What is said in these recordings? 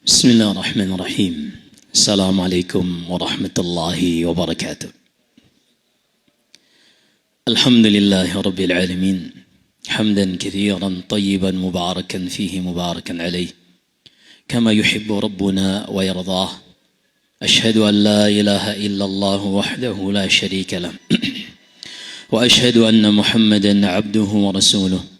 بسم الله الرحمن الرحيم. السلام عليكم ورحمة الله وبركاته. الحمد لله رب العالمين حمدا كثيرا طيبا مباركا فيه مباركا عليه كما يحب ربنا ويرضاه. أشهد أن لا إله إلا الله وحده لا شريك له وأشهد أن محمدا عبده ورسوله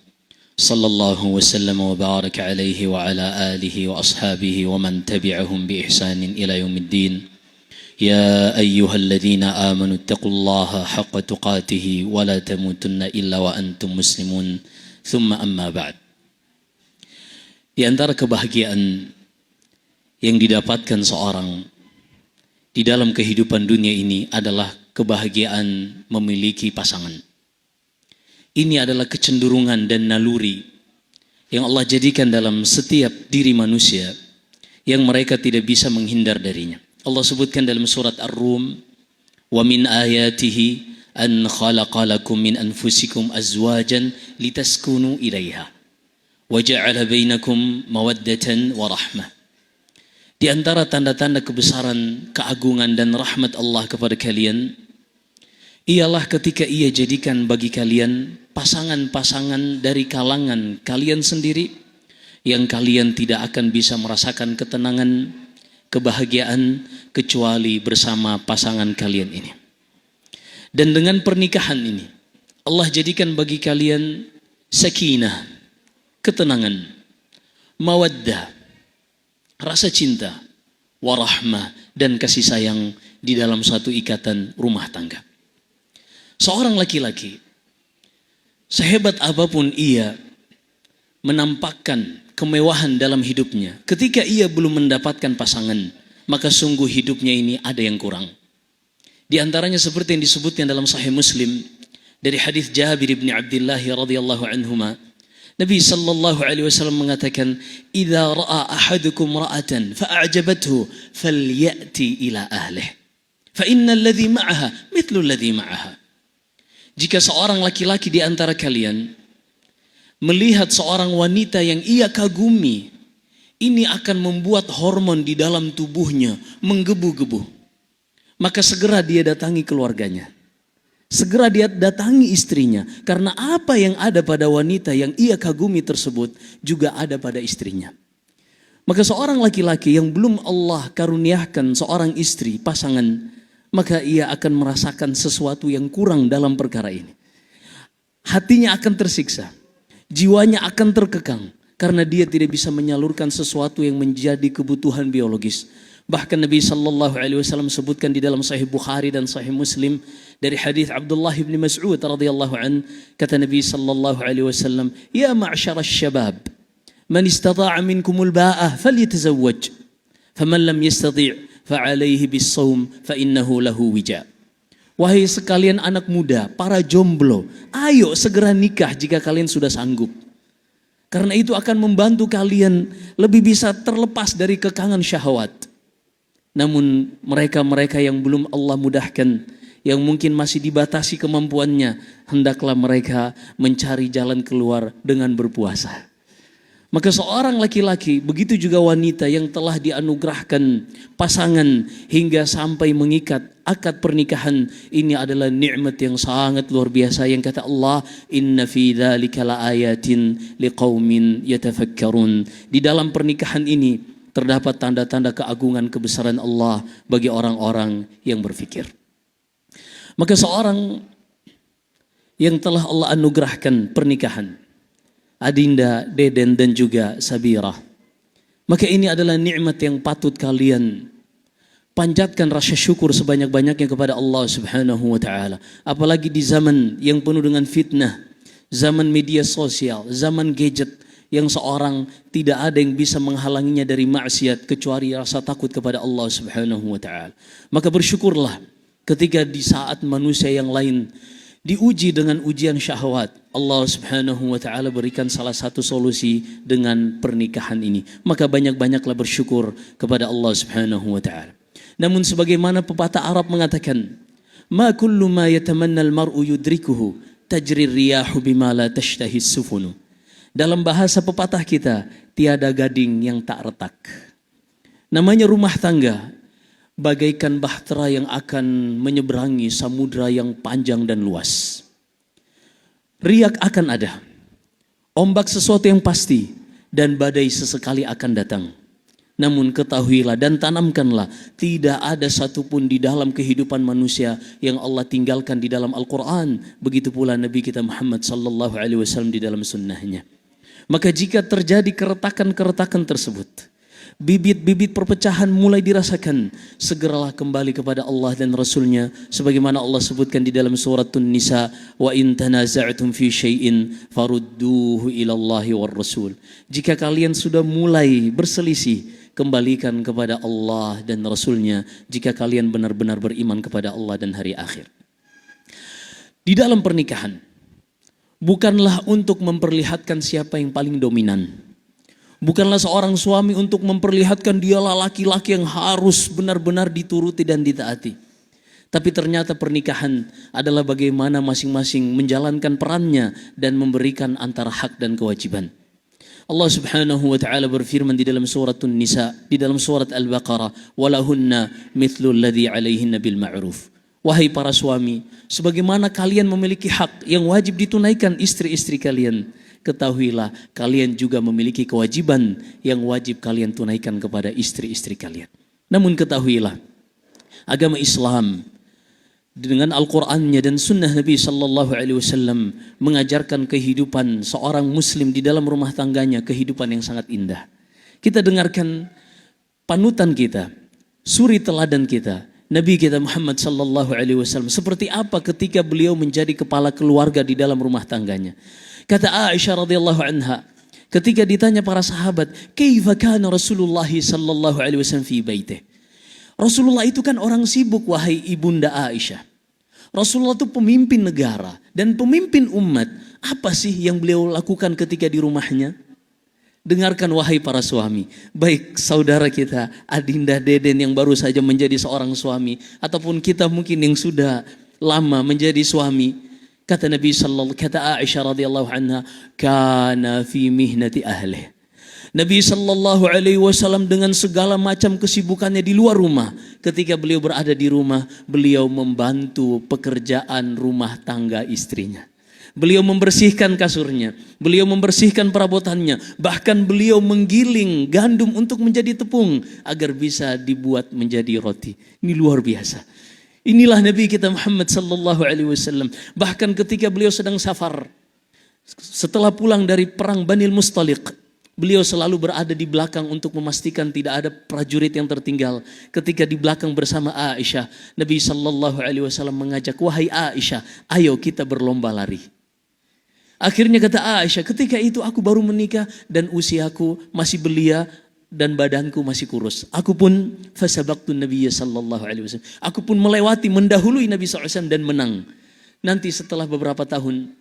صلى الله وسلم وبارك عليه وعلى آله وأصحابه ومن تبعهم بإحسان إلى يوم الدين. يا أيها الذين آمنوا اتقوا الله حق تقاته ولا تموتن إلا وأنتم مسلمون. ثم أما بعد. Di antara kebahagiaan yang didapatkan seorang di dalam kehidupan dunia ini adalah kebahagiaan memiliki pasangan. Ini adalah kecenderungan dan naluri yang Allah jadikan dalam setiap diri manusia yang mereka tidak bisa menghindar darinya. Allah sebutkan dalam surat Ar-Rum, "Wa min ayatihi an khalaqa lakum min anfusikum azwajan litaskunu ilaiha wa ja'ala bainakum mawaddatan wa rahmah." Di antara tanda-tanda kebesaran, keagungan dan rahmat Allah kepada kalian ialah ketika Ia jadikan bagi kalian pasangan-pasangan dari kalangan kalian sendiri yang kalian tidak akan bisa merasakan ketenangan, kebahagiaan kecuali bersama pasangan kalian ini. Dan dengan pernikahan ini Allah jadikan bagi kalian sakinah, ketenangan, mawaddah, rasa cinta, warahmah dan kasih sayang di dalam satu ikatan rumah tangga. Seorang laki-laki, sehebat apapun ia menampakkan kemewahan dalam hidupnya, ketika ia belum mendapatkan pasangan, maka sungguh hidupnya ini ada yang kurang. Di antaranya seperti yang disebutkan dalam Sahih Muslim dari hadis Jabir bin Abdullah radhiyallahu anhuma, Nabi sallallahu alaihi wasallam mengatakan, "Idza ra'a ahadukum ra'atan fa'ajabathu falyati ila ahlihi, fa innal ladzi ma'aha mithlu alladzi ma'aha." Jika seorang laki-laki di antara kalian melihat seorang wanita yang ia kagumi, ini akan membuat hormon di dalam tubuhnya menggebu-gebu. Maka segera dia datangi keluarganya. Segera dia datangi istrinya. Karena apa yang ada pada wanita yang ia kagumi tersebut juga ada pada istrinya. Maka seorang laki-laki yang belum Allah karuniakan seorang istri, pasangan, maka ia akan merasakan sesuatu yang kurang dalam perkara ini. Hatinya akan tersiksa, jiwanya akan terkekang, karena dia tidak bisa menyalurkan sesuatu yang menjadi kebutuhan biologis. Bahkan Nabi sallallahu alaihi wasallam sebutkan di dalam Sahih Bukhari dan Sahih Muslim dari hadis Abdullah bin Mas'ud radhiyallahu an, kata Nabi sallallahu alaihi wasallam, "Ya ma'syarasy syabab, man istata'a minkumul ba'ah falyatazawwaj, faman lam yastati' fa'alaihi bis-shaum fa innahu lahu wija." Wahai sekalian anak muda, para jomblo, ayo segera nikah jika kalian sudah sanggup. Karena itu akan membantu kalian lebih bisa terlepas dari kekangan syahwat. Namun mereka-mereka yang belum Allah mudahkan, yang mungkin masih dibatasi kemampuannya, hendaklah mereka mencari jalan keluar dengan berpuasa. Maka seorang laki-laki, begitu juga wanita yang telah dianugerahkan pasangan hingga sampai mengikat akad pernikahan, ini adalah nikmat yang sangat luar biasa yang kata Allah, "Inna fi dzalika laayatin liqaumin yatafakkarun." Di dalam pernikahan ini terdapat tanda-tanda keagungan kebesaran Allah bagi orang-orang yang berfikir. Maka seorang yang telah Allah anugerahkan pernikahan, Adinda, Deden dan juga Sabira, maka ini adalah nikmat yang patut kalian panjatkan rasa syukur sebanyak-banyaknya kepada Allah Subhanahu wa taala. Apalagi di zaman yang penuh dengan fitnah, zaman media sosial, zaman gadget, yang seorang tidak ada yang bisa menghalanginya dari maksiat kecuali rasa takut kepada Allah Subhanahu wa taala. Maka bersyukurlah ketika di saat manusia yang lain diuji dengan ujian syahwat, Allah Subhanahu wa taala berikan salah satu solusi dengan pernikahan ini. Maka banyak-banyaklah bersyukur kepada Allah Subhanahu wa taala. Namun sebagaimana pepatah Arab mengatakan, "Ma kullu ma yatamanna al-mar'u yudrikuhu, tajri ar-riyahu bima la tashtahi as-sufunu." Dalam bahasa pepatah kita, tiada gading yang tak retak. Namanya rumah tangga, bagaikan bahtera yang akan menyeberangi samudra yang panjang dan luas. Riak akan ada, ombak sesuatu yang pasti, dan badai sesekali akan datang. Namun ketahuilah dan tanamkanlah, tidak ada satupun di dalam kehidupan manusia yang Allah tinggalkan di dalam Al-Quran. Begitu pula Nabi kita Muhammad sallallahu alaihi wasallam di dalam sunnahnya. Maka jika terjadi keretakan-keretakan tersebut, bibit-bibit perpecahan mulai dirasakan, segeralah kembali kepada Allah dan Rasulnya, sebagaimana Allah sebutkan di dalam surat An-Nisa, wa in tanaza'tum fi syai'in farudduhu ila Allahi war Rasul. Jika kalian sudah mulai berselisih, kembalikan kepada Allah dan Rasulnya, jika kalian benar-benar beriman kepada Allah dan hari akhir. Di dalam pernikahan, bukanlah untuk memperlihatkan siapa yang paling dominan. Bukanlah seorang suami untuk memperlihatkan dialah laki-laki yang harus benar-benar dituruti dan ditaati. Tapi ternyata pernikahan adalah bagaimana masing-masing menjalankan perannya dan memberikan antara hak dan kewajiban. Allah Subhanahu wa taala berfirman di dalam surat An-Nisa, di dalam surat Al-Baqarah, "Walahunna mithlu alladhi 'alaihinna bil ma'ruf." Wahai para suami, sebagaimana kalian memiliki hak yang wajib ditunaikan istri-istri kalian, ketahuilah kalian juga memiliki kewajiban yang wajib kalian tunaikan kepada istri-istri kalian. Namun ketahuilah, agama Islam dengan Al-Qur'annya dan sunnah Nabi sallallahu alaihi wasallam mengajarkan kehidupan seorang muslim di dalam rumah tangganya, kehidupan yang sangat indah. Kita dengarkan panutan kita, suri teladan kita, Nabi kita Muhammad sallallahu alaihi wasallam, seperti apa ketika beliau menjadi kepala keluarga di dalam rumah tangganya. Kata Aisyah radhiyallahu anha, ketika ditanya para sahabat, "Kaifa kana Rasulullah sallallahu alaihi wasallam fi baitih?" Rasulullah itu kan orang sibuk, wahai ibunda Aisyah. Rasulullah itu pemimpin negara dan pemimpin umat. Apa sih yang beliau lakukan ketika di rumahnya? Dengarkan wahai para suami, baik saudara kita Adinda Deden yang baru saja menjadi seorang suami, ataupun kita mungkin yang sudah lama menjadi suami. Kata Nabi sallallahu, kata Aisyah radhiyallahu anha, kana fi mihnati ahlih. Nabi sallallahu alaihi wasallam dengan segala macam kesibukannya di luar rumah, ketika beliau berada di rumah, beliau membantu pekerjaan rumah tangga istrinya. Beliau membersihkan kasurnya, beliau membersihkan perabotannya, bahkan beliau menggiling gandum untuk menjadi tepung agar bisa dibuat menjadi roti. Ini luar biasa. Inilah Nabi kita Muhammad sallallahu alaihi wasallam. Bahkan ketika beliau sedang safar, setelah pulang dari perang Banil Mustaliq, beliau selalu berada di belakang untuk memastikan tidak ada prajurit yang tertinggal. Ketika di belakang bersama Aisyah, Nabi sallallahu alaihi wasallam mengajak, wahai Aisyah, ayo kita berlomba lari. Akhirnya kata Aisyah, ketika itu aku baru menikah dan usiaku masih belia dan badanku masih kurus. Aku pun fasabaqtun Nabiyya sallallahu alaihi wasallam. Aku pun melewati, mendahului Nabi sallallahu alaihi wasallam dan menang. Nanti setelah beberapa tahun,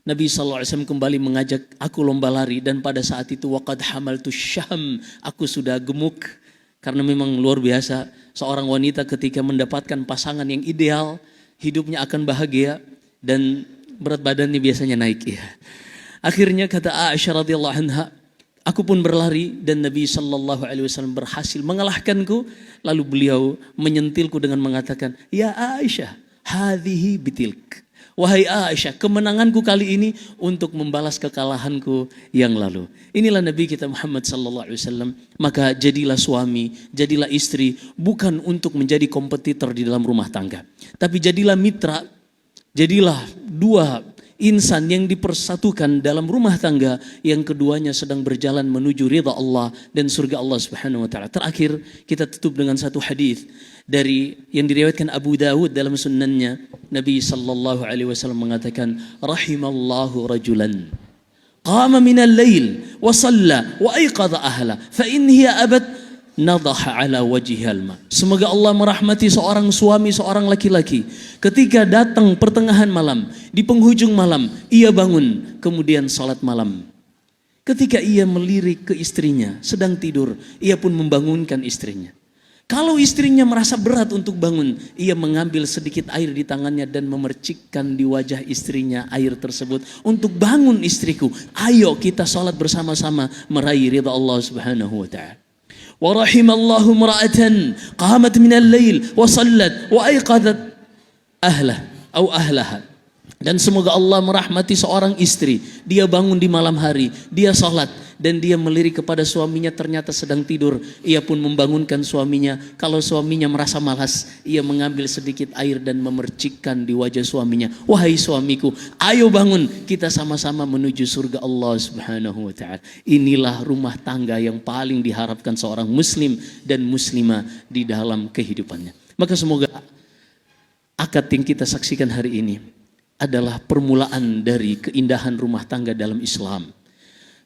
Nabi sallallahu alaihi wasallam kembali mengajak aku lomba lari, dan pada saat itu waqad hamaltu syaham, aku sudah gemuk karena memang luar biasa seorang wanita ketika mendapatkan pasangan yang ideal, hidupnya akan bahagia dan berat badannya biasanya naik ya. Akhirnya kata Aisyah radhiyallahu anha, aku pun berlari dan Nabi sallallahu alaihi wasallam berhasil mengalahkanku. Lalu beliau menyentilku dengan mengatakan, ya Aisyah, hadhihi bitilk. Wahai Aisyah, kemenanganku kali ini untuk membalas kekalahanku yang lalu. Inilah Nabi kita Muhammad sallallahu alaihi wasallam. Maka jadilah suami, jadilah istri, bukan untuk menjadi kompetitor di dalam rumah tangga, tapi jadilah mitra. Jadilah dua insan yang dipersatukan dalam rumah tangga, yang keduanya sedang berjalan menuju ridha Allah dan surga Allah Subhanahu wa taala. Terakhir kita tutup dengan satu hadis dari yang diriwayatkan Abu Dawud dalam sunnannya. Nabi sallallahu alaihi wasallam mengatakan, rahimallahu rajulan qama minal lail wa shalla wa ayqadha ahla fa in hiya abat nadaha ala wajhihal ma. Semoga Allah merahmati seorang suami, seorang laki-laki, ketika datang pertengahan malam, di penghujung malam ia bangun kemudian salat malam. Ketika ia melirik ke istrinya sedang tidur, ia pun membangunkan istrinya. Kalau istrinya merasa berat untuk bangun, ia mengambil sedikit air di tangannya dan memercikkan di wajah istrinya air tersebut untuk bangun istriku. Ayo kita salat bersama-sama meraih ridha Allah Subhanahu wa taala. Wa rahimallahu imra'atan qamat minal lail wa sallat wa aiqadat ahlaha. Dan semoga Allah merahmati seorang istri, dia bangun di malam hari, dia salat dan dia melirik kepada suaminya, ternyata sedang tidur. Ia pun membangunkan suaminya. Kalau suaminya merasa malas, ia mengambil sedikit air dan memercikkan di wajah suaminya. Wahai suamiku, ayo bangun, kita sama-sama menuju surga Allah Subhanahu wa taala. Inilah rumah tangga yang paling diharapkan seorang muslim dan muslimah di dalam kehidupannya. Maka semoga akad yang kita saksikan hari ini adalah permulaan dari keindahan rumah tangga dalam Islam.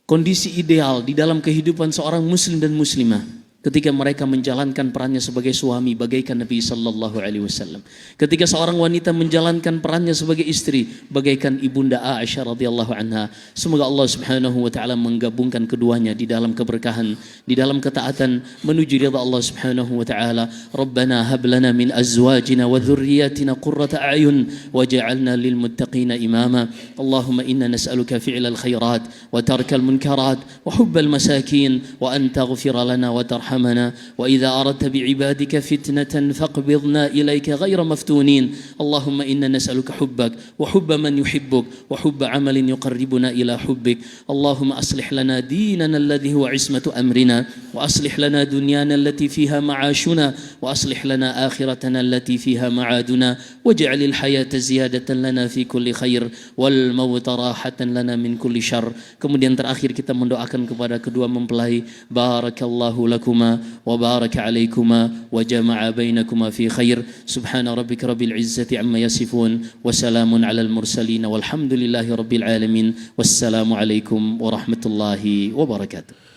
Kondisi ideal di dalam kehidupan seorang muslim dan muslimah ketika mereka menjalankan perannya sebagai suami bagaikan Nabi sallallahu alaihi wasallam. Ketika seorang wanita menjalankan perannya sebagai istri bagaikan Ibunda Aisyah radhiyallahu anha. Semoga Allah Subhanahu wa taala menggabungkan keduanya di dalam keberkahan, di dalam ketaatan menuju ridha Allah Subhanahu wa taala. Rabbana hab lana min azwajina wa dhurriyyatina qurrata a'yun waj'alna lil muttaqina imama. Allahumma inna nas'aluka fi'lal khairat wa tarkal munkarat wa hubbal masakin wa an taghfira lana wa tarhamna وإذا أردت بعبادك فتنة فاقبضنا إليك غير مفتونين اللهم إنا نسألك حبك وحب من يحبك وحب عمل يقربنا إلى حبك اللهم أصلح لنا ديننا الذي هو عصمة أمرنا وأصلح لنا دنيانا التي فيها معاشنا وأصلح لنا آخرتنا التي فيها معادنا واجعل الحياة زيادة لنا في كل خير والموت راحة لنا من كل شر. Kemudian terakhir kita mendoakan kepada kedua mempelai, barakallahu lakum وبارك عليكما وجمع بينكما في خير سبحان ربك رب العزة عما يصفون وسلام على المرسلين والحمد لله رب العالمين والسلام عليكم ورحمة الله وبركاته.